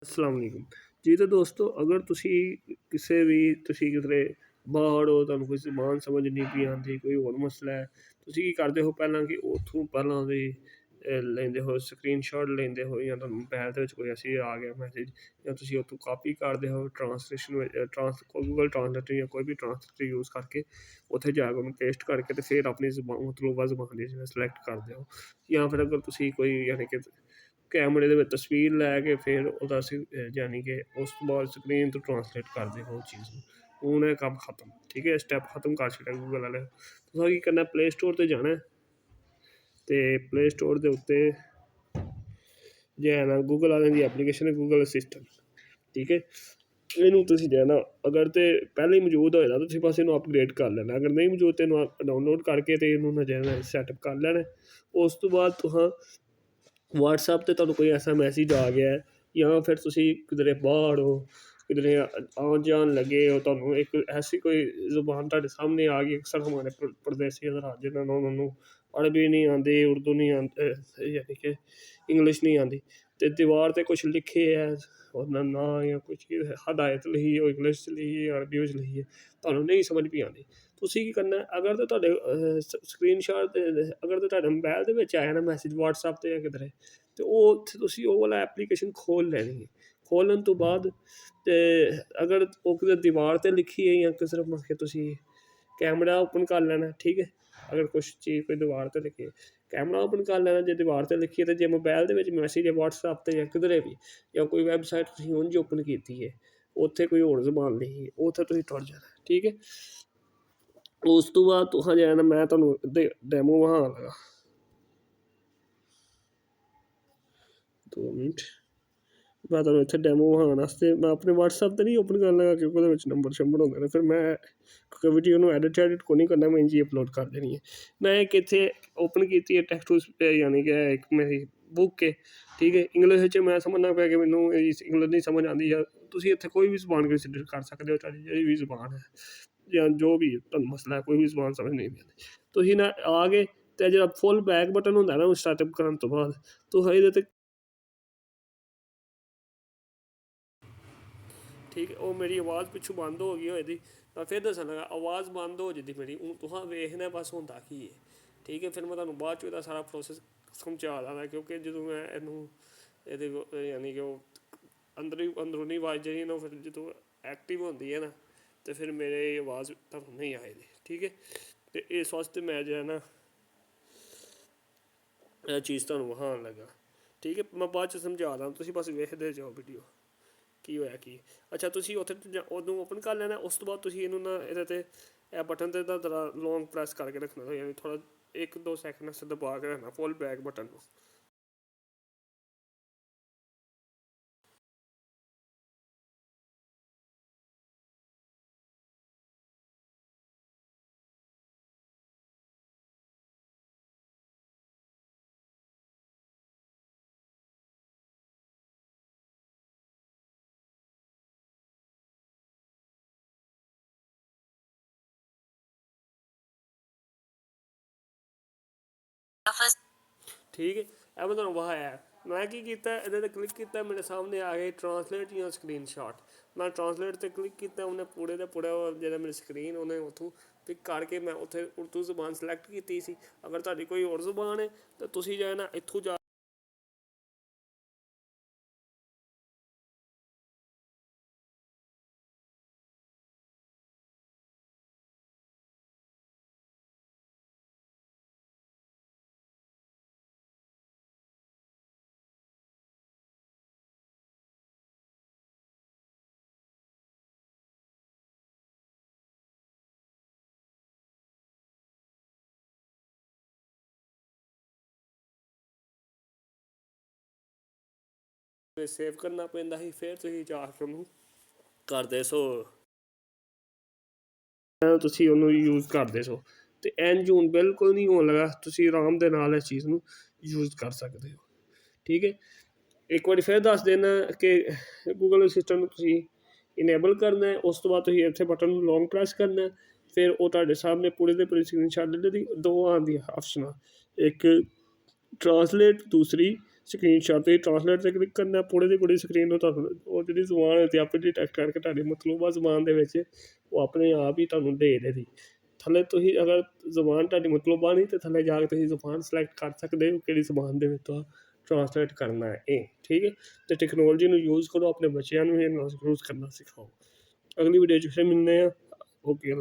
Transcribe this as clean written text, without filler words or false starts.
अस्सलाम वालेकुम जी। तो दोस्तों, अगर ਕਿਸੇ ਵੀ ਤੁਸੀਂ ਕਿਧਰੇ ਬਾਹਰ ਹੋ, ਤੁਹਾਨੂੰ ਕੋਈ ਜ਼ਬਾਨ ਸਮਝ ਨਹੀਂ ਪਈ ਆਉਂਦੀ, ਕੋਈ ਹੋਰ ਮਸਲਾ ਹੈ, ਤੁਸੀਂ ਕੀ ਕਰਦੇ ਹੋ ਪਹਿਲਾਂ ਕਿ ਉੱਥੋਂ ਪਹਿਲਾਂ ਉਹਦੀ ਲੈਂਦੇ ਹੋ ਸਕਰੀਨਸ਼ਾਟ ਲੈਂਦੇ ਹੋ, ਜਾਂ ਤੁਹਾਨੂੰ ਮੋਬਾਈਲ ਦੇ ਵਿੱਚ ਕੋਈ ਐਸੀ ਆ ਗਿਆ ਮੈਸੇਜ, ਜਾਂ ਤੁਸੀਂ ਉੱਥੋਂ ਕਾਪੀ ਕਰਦੇ ਹੋ ਟਰਾਂਸਲੇਸ਼ਨ ਵਿੱਚ ਗੂਗਲ ਟਰਾਂਸਲੇਟਰ ਜਾਂ ਕੋਈ ਵੀ ਟਰਾਂਸਲੇਟਰ ਯੂਜ਼ ਕਰਕੇ ਉੱਥੇ ਜਾ ਕੇ ਉਹਨੂੰ ਪੇਸਟ ਕਰਕੇ ਅਤੇ ਫਿਰ ਆਪਣੀ ਜ਼ਬਾਨ ਮਤਲੂਬਾ ਜ਼ਬਾਨ ਦੀ ਜਿਵੇਂ ਸਿਲੈਕਟ ਕਰਦੇ ਹੋ। ਜਾਂ ਫਿਰ ਅਗਰ ਤੁਸੀਂ ਕੋਈ ਯਾਨੀ ਕਿ ਕੈਮਰੇ ਦੇ ਵਿੱਚ ਤਸਵੀਰ ਲੈ ਕੇ ਫਿਰ ਉਹਦਾ ਯਾਨੀ ਕਿ ਉਸ ਤੋਂ ਬਾਅਦ ਸਕਰੀਨ ਤੋਂ ਟਰਾਂਸਲੇਟ ਕਰਦੇ ਹੋ ਉਹ ਚੀਜ਼ ਨੂੰ, ਹੁਣ ਇਹ ਕੰਮ ਖਤਮ। ਠੀਕ ਹੈ, ਸਟੈਪ ਖਤਮ ਕਰ ਛੱਡਿਆ ਗੂਗਲ ਵਾਲੇ। ਤੁਸੀਂ ਕੀ ਕਰਨਾ, ਪਲੇ ਸਟੋਰ 'ਤੇ ਜਾਣਾ ਅਤੇ ਪਲੇ ਸਟੋਰ ਦੇ ਉੱਤੇ ਜੇ ਹੈ ਨਾ ਗੂਗਲ ਵਾਲਿਆਂ ਦੀ ਐਪਲੀਕੇਸ਼ਨ ਹੈ ਗੂਗਲ ਅਸਿਸਟੈਂਟ। ਠੀਕ ਹੈ, ਇਹਨੂੰ ਤੁਸੀਂ ਜਾਣਾ, ਅਗਰ ਤਾਂ ਪਹਿਲਾਂ ਹੀ ਮੌਜੂਦ ਹੋਏਗਾ ਤੁਸੀਂ ਬਸ ਇਹਨੂੰ ਅਪਗ੍ਰੇਡ ਕਰ ਲੈਣਾ, ਅਗਰ ਨਹੀਂ ਮੌਜੂਦ ਤਾਂ ਇਹਨੂੰ ਡਾਊਨਲੋਡ ਕਰਕੇ ਅਤੇ ਇਹਨੂੰ ਨਾ ਜਾਣਾ ਸੈਟਅਪ ਕਰ ਲੈਣਾ। ਉਸ ਤੋਂ ਬਾਅਦ ਤੁਹਾਂ ਵਟਸਐਪ 'ਤੇ ਤੁਹਾਨੂੰ ਕੋਈ ਐਸਾ ਮੈਸੇਜ ਆ ਗਿਆ, ਜਾਂ ਫਿਰ ਤੁਸੀਂ ਕਿਧਰੇ ਬਾਹਰ ਹੋ, ਕਿਧਰੇ ਆਉਣ ਜਾਣ ਲੱਗੇ ਹੋ, ਤੁਹਾਨੂੰ ਇੱਕ ਐਸੀ ਕੋਈ ਜ਼ੁਬਾਨ ਤੁਹਾਡੇ ਸਾਹਮਣੇ ਆ ਗਈ। ਅਕਸਰ ਹਮਾਰੇ ਪਰਦੇਸੀ ਹਜ਼ਰਾਤ ਜਿਨ੍ਹਾਂ ਨੂੰ ਉਹਨਾਂ ਨੂੰ ਅਰਬੀ ਨਹੀਂ ਆਉਂਦੀ, ਉਰਦੂ ਨਹੀਂ ਆਉਂਦੀ, ਯਾਨੀ ਕਿ ਇੰਗਲਿਸ਼ ਨਹੀਂ ਆਉਂਦੀ, ਅਤੇ ਦੀਵਾਰ 'ਤੇ ਕੁਛ ਲਿਖੇ ਹੈ ਉਹਦਾ ਨਾਂ ਜਾਂ ਕੁਛ ਹਦਾਇਤ ਲਿਖੀ ਹੈ, ਇੰਗਲਿਸ਼ 'ਚ ਲਿਖੀ ਹੈ, ਅਰਬੀ ਵਿੱਚ ਲਿਖੀ ਹੈ, ਤੁਹਾਨੂੰ ਨਹੀਂ ਸਮਝ ਵੀ ਆਉਂਦੀ। ਤੁਸੀਂ ਕੀ ਕਰਨਾ, ਅਗਰ ਤਾਂ ਤੁਹਾਡੇ ਸਕਰੀਨਸ਼ਾਟ ਅਗਰ ਤਾਂ ਤੁਹਾਡੇ ਮੋਬਾਈਲ ਦੇ ਵਿੱਚ ਆਇਆ ਨਾ ਮੈਸੇਜ ਵਟਸਐਪ 'ਤੇ ਜਾਂ ਕਿਧਰੇ, ਅਤੇ ਉਹ ਉੱਥੇ ਤੁਸੀਂ ਉਹ ਵਾਲਾ ਐਪਲੀਕੇਸ਼ਨ ਖੋਲ੍ਹ ਲੈਣੀ ਹੈ। ਖੋਲ੍ਹਣ ਤੋਂ ਬਾਅਦ ਅਤੇ ਅਗਰ ਉਹ ਕਿਤੇ ਦੀਵਾਰ 'ਤੇ ਲਿਖੀ ਹੈ ਜਾਂ ਕਿਸੇ ਮਤਲਬ ਕਿ ਤੁਸੀਂ ਕੈਮਰਾ ਓਪਨ ਕਰ ਲੈਣਾ। ਠੀਕ ਹੈ, ਅਗਰ ਕੁਛ ਚੀਜ਼ ਕੋਈ ਦੀਵਾਰ 'ਤੇ ਲਿਖੀ ਹੈ, ਕੈਮਰਾ ਓਪਨ ਕਰ ਲੈਣਾ। ਜੇ ਦੀਵਾਰ 'ਤੇ ਲਿਖੀ ਹੈ ਅਤੇ ਜੇ ਮੋਬਾਈਲ ਦੇ ਵਿੱਚ ਮੈਸੇਜ ਹੈ ਵਟਸਐਪ 'ਤੇ ਜਾਂ ਕਿਧਰੇ ਵੀ, ਜਾਂ ਕੋਈ ਵੈਬਸਾਈਟ ਤੁਸੀਂ ਉਂਝ ਓਪਨ ਕੀਤੀ ਹੈ, ਉੱਥੇ ਕੋਈ ਹੋਰ ਜ਼ਬਾਨ ਲਿਖੀ ਹੈ, ਉੱਥੇ ਤੁਸੀਂ ਤੁਰ ਜਾਣਾ। ਠੀਕ ਹੈ, ਉਸ ਤੋਂ ਬਾਅਦ ਤੁਹਾਂ ਜਾਣਾ, ਮੈਂ ਤੁਹਾਨੂੰ ਡੈਮੋ ਵਿਖਾਉਣ ਲੱਗਾ, 2 ਮਿੰਟ। ਮੈਂ ਤੁਹਾਨੂੰ ਇੱਥੇ ਡੈਮੋ ਵਿਖਾਉਣ ਵਾਸਤੇ ਮੈਂ ਆਪਣੇ ਵਟਸਐਪ 'ਤੇ ਨਹੀਂ ਓਪਨ ਕਰਨ ਲੱਗਾ, ਕਿਉਂਕਿ ਉਹਦੇ ਵਿੱਚ ਨੰਬਰ ਹੁੰਦੇ ਨੇ। ਫਿਰ ਮੈਂ ਕਿਉਂਕਿ ਵੀਡੀਓ ਨੂੰ ਐਡਿਟ ਕੋਈ ਨਹੀਂ ਕਰਨਾ, ਮੈਂ ਇੰਝ ਹੀ ਅਪਲੋਡ ਕਰ ਦੇਣੀ ਹੈ। ਮੈਂ ਇੱਕ ਇੱਥੇ ਓਪਨ ਕੀਤੀ ਹੈ ਟੈਕਸਟ ਯਾਨੀ ਕਿ ਇੱਕ ਮੇਰੀ ਬੁੱਕ ਹੈ। ਠੀਕ ਹੈ, ਇੰਗਲਿਸ਼ ਵਿੱਚ ਮੈਂ ਸਮਝਣਾ ਪਿਆ ਕਿ ਮੈਨੂੰ ਇੰਗਲਿਸ਼ ਨਹੀਂ ਸਮਝ ਆਉਂਦੀ, ਜਾਂ ਤੁਸੀਂ ਇੱਥੇ ਕੋਈ ਵੀ ਜ਼ਬਾਨ ਕੰਸੀਡਰ ਕਰ ਸਕਦੇ ਹੋ, ਤੁਹਾਡੀ ਜਿਹੜੀ ਵੀ ਜ਼ਬਾਨ ਹੈ ਜਾਂ ਜੋ ਵੀ ਤੁਹਾਨੂੰ ਮਸਲਾ ਹੈ, ਕੋਈ ਵੀ ਜ਼ਬਾਨ ਸਮਝ ਨਹੀਂ ਆਉਂਦੀ, ਤੁਸੀਂ ਨਾ ਆ ਕੇ ਅਤੇ ਜਿਹੜਾ ਫੁੱਲ ਬੈਕ ਬਟਨ ਹੁੰਦਾ ਨਾ ਉਹ ਸਟਾਰਟਅਪ ਕਰਨ ਤੋਂ ਬਾਅਦ ਤੁਸੀਂ ਇਹਦੇ 'ਤੇ, ਠੀਕ ਹੈ, ਉਹ ਮੇਰੀ ਆਵਾਜ਼ ਪਿੱਛੋਂ ਬੰਦ ਹੋ ਗਈ ਹੋਏ ਦੀ, ਮੈਂ ਫਿਰ ਦੱਸਣ ਲੱਗਾ ਆਵਾਜ਼ ਬੰਦ ਹੋ ਜਾਂਦੀ ਮੇਰੀ, ਹੁਣ ਤੁਹਾਂ ਵੇਖਣਾ ਬਸ ਹੁੰਦਾ ਕੀ ਹੈ। ਠੀਕ ਹੈ, ਫਿਰ ਮੈਂ ਤੁਹਾਨੂੰ ਬਾਅਦ 'ਚ ਇਹਦਾ ਸਾਰਾ ਪ੍ਰੋਸੈਸ ਸਮਝਾ ਦਾਂਗਾ, ਕਿਉਂਕਿ ਜਦੋਂ ਮੈਂ ਇਹਨੂੰ ਇਹਦੇ ਯਾਨੀ ਕਿ ਉਹ ਅੰਦਰੂਨੀ ਆਵਾਜ਼ ਜਿਹੜੀ ਨਾ ਫਿਰ ਜਦੋਂ ਐਕਟਿਵ ਹੁੰਦੀ ਹੈ ਨਾ, ਅਤੇ ਫਿਰ ਮੇਰੇ ਆਵਾਜ਼ ਤੁਹਾਨੂੰ ਨਹੀਂ ਆਏਗੀ। ਠੀਕ ਹੈ, ਅਤੇ ਇਸ ਵਾਸਤੇ ਮੈਂ ਜਿਹੜਾ ਨਾ ਇਹ ਚੀਜ਼ ਤੁਹਾਨੂੰ ਵਿਖਾਉਣ ਲੱਗਾ। ਠੀਕ ਹੈ, ਮੈਂ ਬਾਅਦ 'ਚ ਸਮਝਾ ਦਾਂ, ਤੁਸੀਂ ਬਸ ਵੇਖਦੇ ਜਾਓ ਵੀਡੀਓ ਕੀ ਹੋਇਆ ਕੀ। ਅੱਛਾ, ਤੁਸੀਂ ਉੱਥੇ ਉਹਨੂੰ ਓਪਨ ਕਰ ਲੈਣਾ। ਉਸ ਤੋਂ ਬਾਅਦ ਤੁਸੀਂ ਇਹਨੂੰ ਨਾ ਇਹਦੇ 'ਤੇ ਇਹ ਬਟਨ 'ਤੇ ਤਾਂ ਜ਼ਰਾ ਲੌਂਗ ਪ੍ਰੈਸ ਕਰਕੇ ਰੱਖਣਾ, ਯਾਨੀ ਥੋੜ੍ਹਾ 1-2 ਸੈਕਿੰਡ ਵਾਸਤੇ ਦਬਾ ਕੇ ਰੱਖਣਾ ਫੁੱਲ ਬੈਕ ਬਟਨ ਨੂੰ। ਠੀਕ ਹੈ, ਇਹ ਮੈਂ ਤੁਹਾਨੂੰ ਵਿਖਾਇਆ। ਮੈਂ ਕੀ ਕੀਤਾ, ਇਹਦੇ 'ਤੇ ਕਲਿੱਕ ਕੀਤਾ, ਮੇਰੇ ਸਾਹਮਣੇ ਆ ਗਏ ਟਰਾਂਸਲੇਟ ਜਾਂ ਸਕਰੀਨਸ਼ਾਟ। ਮੈਂ ਟਰਾਂਸਲੇਟ 'ਤੇ ਕਲਿੱਕ ਕੀਤਾ, ਉਹਨੇ ਪੂਰੇ ਦਾ ਪੂਰਾ ਜਿਹੜਾ ਮੇਰੀ ਸਕਰੀਨ ਉਹਨੇ ਉੱਥੋਂ ਪਿਕ ਕਰਕੇ ਮੈਂ ਉੱਥੇ ਉਰਦੂ ਜ਼ੁਬਾਨ ਸਿਲੈਕਟ ਕੀਤੀ ਸੀ। ਅਗਰ ਤੁਹਾਡੀ ਕੋਈ ਹੋਰ ਜ਼ੁਬਾਨ ਹੈ ਤਾਂ ਤੁਸੀਂ ਜੋ ਹੈ ਨਾ ਇੱਥੋਂ ਜਾ ਸੇਵ ਕਰਨਾ ਪੈਂਦਾ ਸੀ, ਫਿਰ ਤੁਸੀਂ ਜਾ ਕੇ ਉਹਨੂੰ ਕਰਦੇ ਸੋ, ਤੁਸੀਂ ਉਹਨੂੰ ਯੂਜ਼ ਕਰਦੇ ਸੋ, ਅਤੇ ਇੰਝ ਹੁਣ ਬਿਲਕੁਲ ਨਹੀਂ ਹੋਣ ਲੱਗਾ। ਤੁਸੀਂ ਆਰਾਮ ਦੇ ਨਾਲ ਇਸ ਚੀਜ਼ ਨੂੰ ਯੂਜ਼ ਕਰ ਸਕਦੇ ਹੋ। ਠੀਕ ਹੈ, ਇੱਕ ਵਾਰੀ ਫਿਰ ਦੱਸ ਦੇਣਾ ਕਿ ਗੂਗਲ ਅਸਿਸਟੈਂਟ ਨੂੰ ਤੁਸੀਂ ਇਨੇਬਲ ਕਰਨਾ। ਉਸ ਤੋਂ ਬਾਅਦ ਤੁਸੀਂ ਇੱਥੇ ਬਟਨ ਨੂੰ ਲੌਂਗ ਪ੍ਰੈਸ ਕਰਨਾ, ਫਿਰ ਉਹ ਤੁਹਾਡੇ ਸਾਹਮਣੇ ਪੂਰੇ ਦੇ ਪੂਰੇ ਸਕਰੀਨਸ਼ਾਟ ਦੀ 2 ਆਉਂਦੀਆਂ ਆਪਸ਼ਨਾਂ, ਇੱਕ ਟਰਾਂਸਲੇਟ, ਦੂਸਰੀ ਸਕਰੀਨਸ਼ਾਟ 'ਤੇ ਟਰਾਂਸਲੇਟ 'ਤੇ ਕਲਿੱਕ ਕਰਨਾ, ਪੂਰੇ ਦੀ ਪੂਰੀ ਸਕਰੀਨ ਨੂੰ ਤੁਹਾਨੂੰ ਉਹ ਜਿਹੜੀ ਜ਼ੁਬਾਨ ਹੈ ਤੇ ਆਪੇ ਡਿਟੈਕਟ ਕਰਕੇ ਤੁਹਾਡੀ ਮਤਲੂਬਾ ਜ਼ੁਬਾਨ ਦੇ ਵਿੱਚ ਉਹ ਆਪਣੇ ਆਪ ਹੀ ਤੁਹਾਨੂੰ ਦੇ ਦੇਗੀ। ਥੱਲੇ ਤੁਸੀਂ ਅਗਰ ਜ਼ੁਬਾਨ ਤੁਹਾਡੀ ਮਤਲੂਬਾ ਨਹੀਂ ਤਾਂ ਥੱਲੇ ਜਾ ਕੇ ਤੁਸੀਂ ਜ਼ੁਬਾਨ ਸਿਲੈਕਟ ਕਰ ਸਕਦੇ ਹੋ ਕਿਹੜੀ ਜ਼ੁਬਾਨ ਦੇ ਵਿੱਚ ਟਰਾਂਸਲੇਟ ਕਰਨਾ ਹੈ ਇਹ, ਠੀਕ ਹੈ। ਅਤੇ ਟੈਕਨੋਲੋਜੀ ਨੂੰ ਯੂਜ਼ ਕਰੋ, ਆਪਣੇ ਬੱਚਿਆਂ ਨੂੰ ਇਹ ਯੂਜ਼ ਕਰਨਾ ਸਿਖਾਓ। ਅਗਲੀ ਵੀਡੀਓ 'ਚ ਫਿਰ ਮਿਲਦੇ ਹਾਂ। ਓਕੇ।